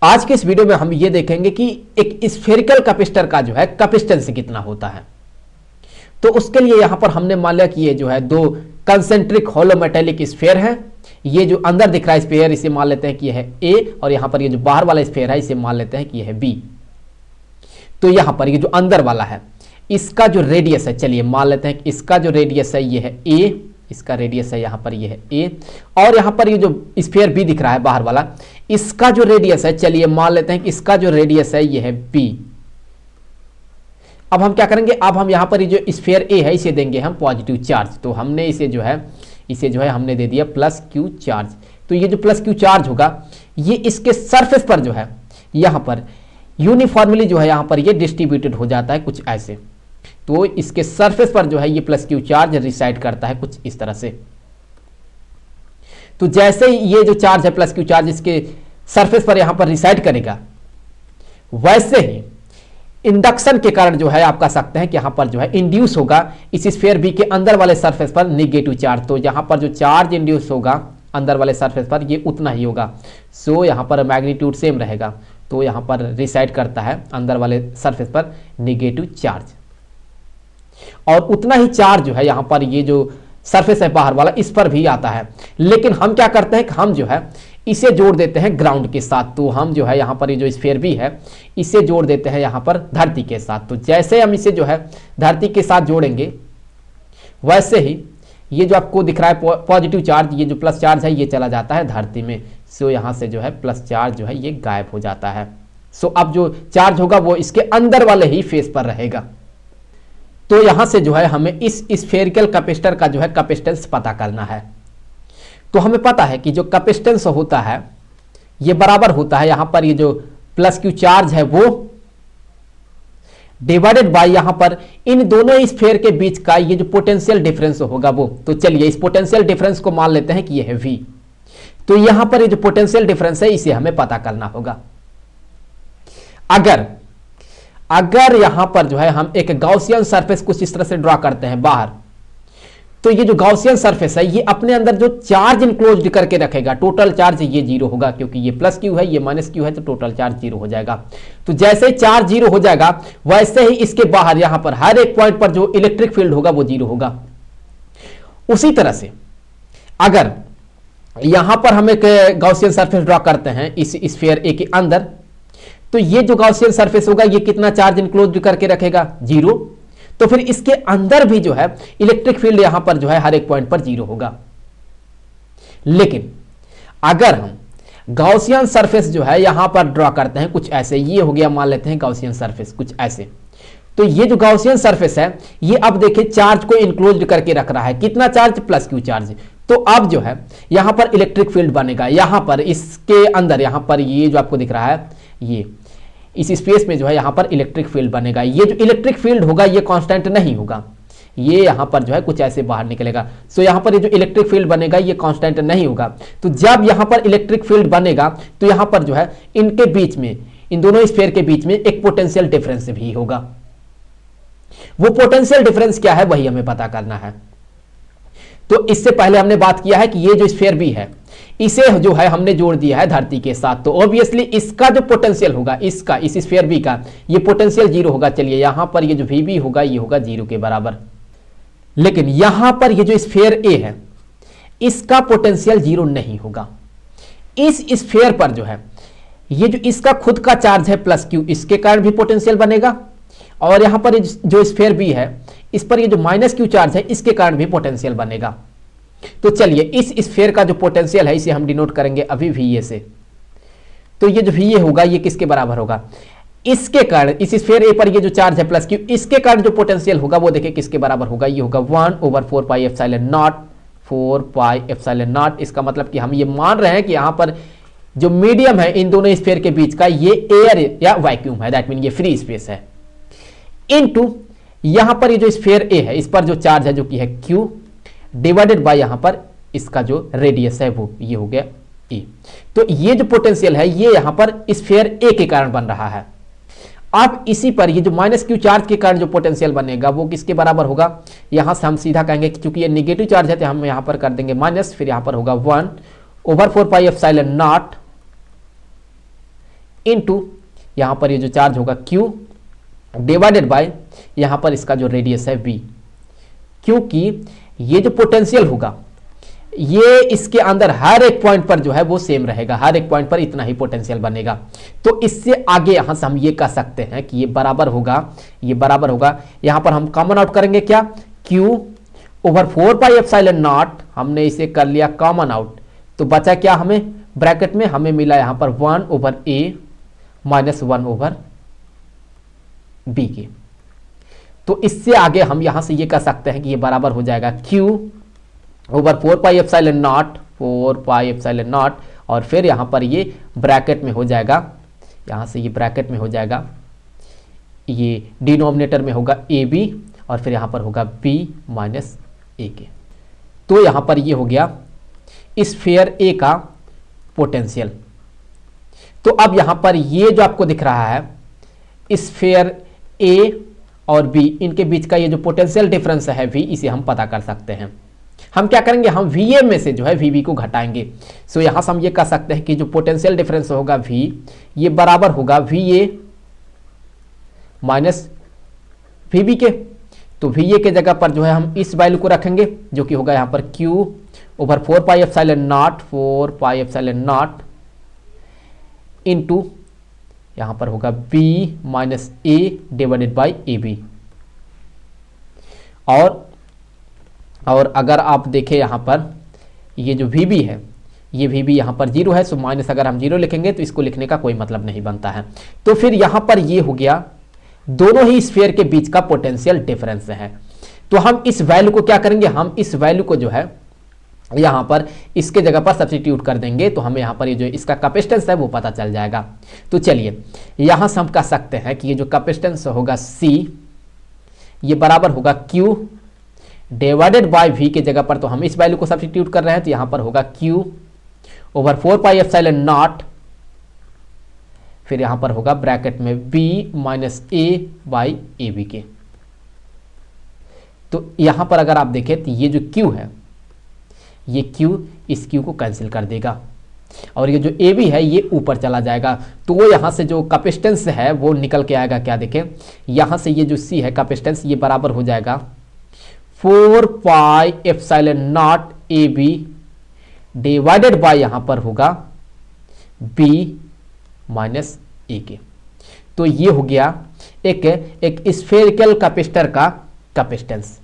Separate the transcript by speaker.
Speaker 1: आज के इस वीडियो में हम ये देखेंगे कि एक स्फेरिकल कैपेसिटर का जो है कैपेसिटेंस कितना होता है। तो उसके लिए यहां पर हमने मान लिया कि ये जो है दो कंसेंट्रिक होलो मेटेलिक स्फेयर है। ये जो अंदर दिख रहा है स्फेयर इसे मान लेते हैं कि यह है ए, और यहां पर ये जो बाहर वाला स्फेयर है इसे मान लेते हैं कि यह है बी। तो यहां पर ये जो अंदर वाला है इसका जो रेडियस है, चलिए मान लेते हैं कि इसका जो रेडियस है ये है ए, इसका रेडियस है यहां पर ये है ए, और यहां पर ये जो स्फीयर बी दिख रहा है बाहर वाला इसका जो रेडियस है, चलिए मान लेते हैं कि इसका जो रेडियस है ये है बी। अब हम क्या करेंगे, अब हम यहां पर ये जो स्फीयर ए है इसे देंगे हम पॉजिटिव चार्ज। तो हमने इसे जो है हमने दे दिया प्लस क्यू चार्ज। तो ये जो प्लस क्यू चार्ज होगा ये इसके सरफेस पर जो है यहां पर यूनिफॉर्मली जो है यहां पर ये डिस्ट्रीब्यूटेड हो जाता है कुछ ऐसे। तो इसके सरफेस पर जो है ये प्लस क्यू चार्ज रिसाइड करता है कुछ इस तरह से। तो जैसे ही ये जो चार्ज है प्लस क्यू चार्ज इसके सरफेस पर यहां पर रिसाइड करेगा, वैसे ही इंडक्शन के कारण जो है आप कह सकते हैं कि यहां पर जो है इंड्यूस होगा इस स्फीयर बी के अंदर वाले सरफेस पर निगेटिव चार्ज। तो यहां पर जो चार्ज इंड्यूस होगा अंदर वाले सरफेस पर ये उतना ही होगा। सो यहां पर मैग्नीट्यूड सेम रहेगा। तो यहां पर रिसाइड करता है अंदर वाले सरफेस पर निगेटिव चार्ज, और उतना ही चार्ज जो है यहां पर ये जो सरफेस है बाहर वाला इस पर भी आता है। लेकिन हम क्या करते हैं कि हम जो है इसे जोड़ देते हैं ग्राउंड के साथ। तो हम जो है यहां पर ये जो स्फीयर भी है इसे जोड़ देते हैं यहां पर धरती के साथ। तो जैसे हम इसे जो है धरती के साथ जोड़ेंगे, वैसे ही ये जो आपको दिख रहा है पॉजिटिव चार्ज, ये जो प्लस चार्ज है ये चला जाता है धरती में। सो यहां से जो है प्लस चार्ज जो है ये गायब हो जाता है। सो अब जो चार्ज होगा वो इसके अंदर वाले ही फेस पर रहेगा। तो यहां से जो है हमें इस स्फेरिकल कैपेसिटर का जो है कैपेसिटेंस पता करना है। तो हमें पता है कि जो कैपेसिटेंस होता है ये बराबर होता है यहां पर ये जो प्लस क्यू चार्ज है वो डिवाइडेड बाय यहां पर इन दोनों स्फीयर के बीच का ये जो पोटेंशियल डिफरेंस होगा वो। तो चलिए इस पोटेंशियल डिफरेंस को मान लेते हैं कि ये है V। तो यहां पर ये जो पोटेंशियल डिफरेंस है इसे हमें पता करना होगा। अगर यहां पर जो है हम एक गॉसियन सरफेस कुछ इस तरह से ड्रॉ करते हैं बाहर, तो ये जो गॉसियन सरफेस है ये अपने अंदर जो चार्ज इंक्लोज्ड करके रखेगा, टोटल चार्ज ये जीरो होगा, क्योंकि ये प्लस क्यू है ये माइनस क्यू है तो टोटल चार्ज जीरो हो जाएगा। तो जैसे चार्ज जीरो हो जाएगा वैसे ही इसके बाहर यहां पर हर एक पॉइंट पर जो इलेक्ट्रिक फील्ड होगा वो जीरो होगा। उसी तरह से अगर यहां पर हम एक गॉसियन सरफेस ड्रॉ करते हैं इस स्फीयर ए के अंदर, तो ये जो गॉसियन सरफेस होगा ये कितना चार्ज इंक्लोज करके रखेगा, जीरो। तो फिर इसके अंदर भी जो है इलेक्ट्रिक फील्ड यहां पर जो है हर एक पॉइंट पर जीरो होगा। लेकिन अगर हम गॉसियन सरफेस जो है यहां पर ड्रॉ करते हैं कुछ ऐसे, ये हो गया मान लेते हैं गॉसियन सरफेस कुछ ऐसे। तो ये जो गॉसियन सरफेस है ये अब देखिए चार्ज को इंक्लोज करके रख रहा है, कितना चार्ज, प्लस क्यू चार्ज। तो अब जो है यहां पर इलेक्ट्रिक फील्ड बनेगा, यहां पर इसके अंदर यहां पर ये जो आपको दिख रहा है ये इस स्पेस में जो है यहां पर इलेक्ट्रिक फील्ड बनेगा। ये जो इलेक्ट्रिक फील्ड होगा ये कांस्टेंट नहीं होगा, ये यहां पर जो है कुछ ऐसे बाहर निकलेगा। सो यहां पर ये जो इलेक्ट्रिक फील्ड बनेगा ये कांस्टेंट नहीं होगा। तो जब यहां पर इलेक्ट्रिक फील्ड बनेगा तो यहां पर जो है इनके बीच में, इन दोनों स्फीयर के बीच में एक पोटेंशियल डिफरेंस भी होगा। वो पोटेंशियल डिफरेंस क्या है वही हमें पता करना है। तो इससे पहले हमने बात किया है कि ये जो स्फीयर भी है इसे जो है हमने जोड़ दिया है धरती के साथ। तो ऑब्वियसली इसका जो पोटेंशियल होगा इसका, इस स्फीयर बी का ये पोटेंशियल जीरो होगा। चलिए यहां पर ये जो वी बी होगा ये होगा जीरो के बराबर। लेकिन यहां पर ये जो स्फीयर ए है इसका पोटेंशियल जीरो नहीं होगा। इस स्फीयर पर जो है ये जो इसका खुद का चार्ज है प्लस क्यू, इसके कारण भी पोटेंशियल बनेगा, और यहां पर जो स्फीयर बी है इस पर ये जो माइनस क्यू चार्ज है इसके कारण भी पोटेंशियल बनेगा। तो चलिए इस स्फीयर का जो पोटेंशियल है इसे हम डिनोट करेंगे अभी वी ए से। तो ये जो वी ए होगा ये किसके बराबर होगा, इसके कारण, इस स्फीयर ए पर ये जो चार्ज है प्लस क्यू इसके कारण जो पोटेंशियल होगा वो देखिए किसके बराबर होगा, ये होगा 1/4 pi epsilon not, 4 pi epsilon not. इसका मतलब कि हम ये मान रहे हैं कि यहां पर जो मीडियम है इन दोनों स्फीयर के बीच का ये एयर या वैक्यूम है, दैट मीन ये फ्री स्पेस है, इनटू यहां पर ये जो स्फीयर ए है इस पर जो चार्ज है जो कि है क्यू, डिवाइडेड बाय यहां पर इसका जो रेडियस है वो ये हो गया E। तो ये जो पोटेंशियल है ये यहां पर स्फीयर ए के कारण बन रहा है। अब इसी पर ये जो माइनस क्यू चार्ज के कारण जो पोटेंशियल बनेगा वो किसके बराबर होगा, यहां से हम सीधा कहेंगे कि चूंकि ये निगेटिव चार्ज है तो हम यहां पर कर देंगे माइनस, फिर यहां पर होगा 1/4 पाई एप्सिलॉन नॉट इनटू यहां पर ये जो चार्ज होगा Q डिवाइडेड बाय यहां पर इसका जो रेडियस है V, क्योंकि ये जो पोटेंशियल होगा ये इसके अंदर हर एक पॉइंट पर जो है वो सेम रहेगा, हर एक पॉइंट पर इतना ही पोटेंशियल बनेगा। तो इससे आगे यहां से हम ये कह सकते हैं कि ये बराबर होगा, ये बराबर होगा, यहां पर हम कॉमन आउट करेंगे क्या, Q over 4 pi epsilon not, हमने इसे कर लिया कॉमन आउट, तो बचा क्या हमें ब्रैकेट में, हमें मिला यहां पर 1 over A minus 1 over B के। तो इससे आगे हम यहां से ये कह सकते हैं कि ये बराबर हो जाएगा Q over 4 pi epsilon not, 4 pi epsilon not, और फिर यहां पर ये ब्रैकेट में हो जाएगा, यहां से ये ब्रैकेट में हो जाएगा, ये डिनोमिनेटर में होगा AB और फिर यहां पर होगा B माइनस A के। तो यहां पर ये हो गया स्फीयर A का पोटेंशियल। तो अब यहां पर ये जो आपको दिख रहा है स्फीयर A और B, इनके बीच का ये जो पोटेंशियल डिफरेंस है V, इसे हम पता कर सकते हैं। हम क्या करेंगे, हम VA में से जो है VB को घटाएंगे। सो यहां से हम ये कह सकते हैं कि जो पोटेंशियल डिफरेंस होगा V, ये बराबर होगा VA माइनस VB के। तो VA के जगह पर जो है हम इस वैल्यू को रखेंगे जो कि होगा यहां पर Q over 4 pi epsilon not, 4 pi epsilon not into यहां पर होगा B minus A divided by AB। और अगर आप देखें यहां पर ये जो VB है, ये VB यहां पर 0 है, सो माइनस अगर हम 0 लिखेंगे तो इसको लिखने का कोई मतलब नहीं बनता है। तो फिर यहां पर ये हो गया दोनों ही स्फीयर के बीच का पोटेंशियल डिफरेंस है। तो हम इस वैल्यू को क्या करेंगे, हम इस वैल्यू को जो है यहां पर इसके जगह पर सब्स्टिट्यूट कर देंगे, तो हमें यहां पर ये जो इसका कैपेसिटेंस है वो पता चल जाएगा। तो चलिए यहां से हम कह सकते हैं कि ये जो कैपेसिटेंस होगा C, ये बराबर होगा Q डिवाइडेड बाय V के जगह पर तो हम इस वैल्यू को सब्स्टिट्यूट कर रहे हैं, तो यहां पर होगा Q over 4 pi epsilon not, फिर यहां पर होगा ब्रैकेट में B minus A by AB के। तो यहां पर अगर आप देखें तो ये जो Q है, ये Q इस Q को कैंसिल कर देगा और ये जो AB है ये ऊपर चला जाएगा। तो वो यहां से जो कैपेसिटेंस है वो निकल के आएगा, क्या देखें यहां से ये जो C है कैपेसिटेंस, ये बराबर हो जाएगा 4 pi epsilon not AB divided by यहां पर होगा B माइनस A के। तो ये हो गया एक स्फेरिकल कैपेसिटर का कैपेसिटेंस।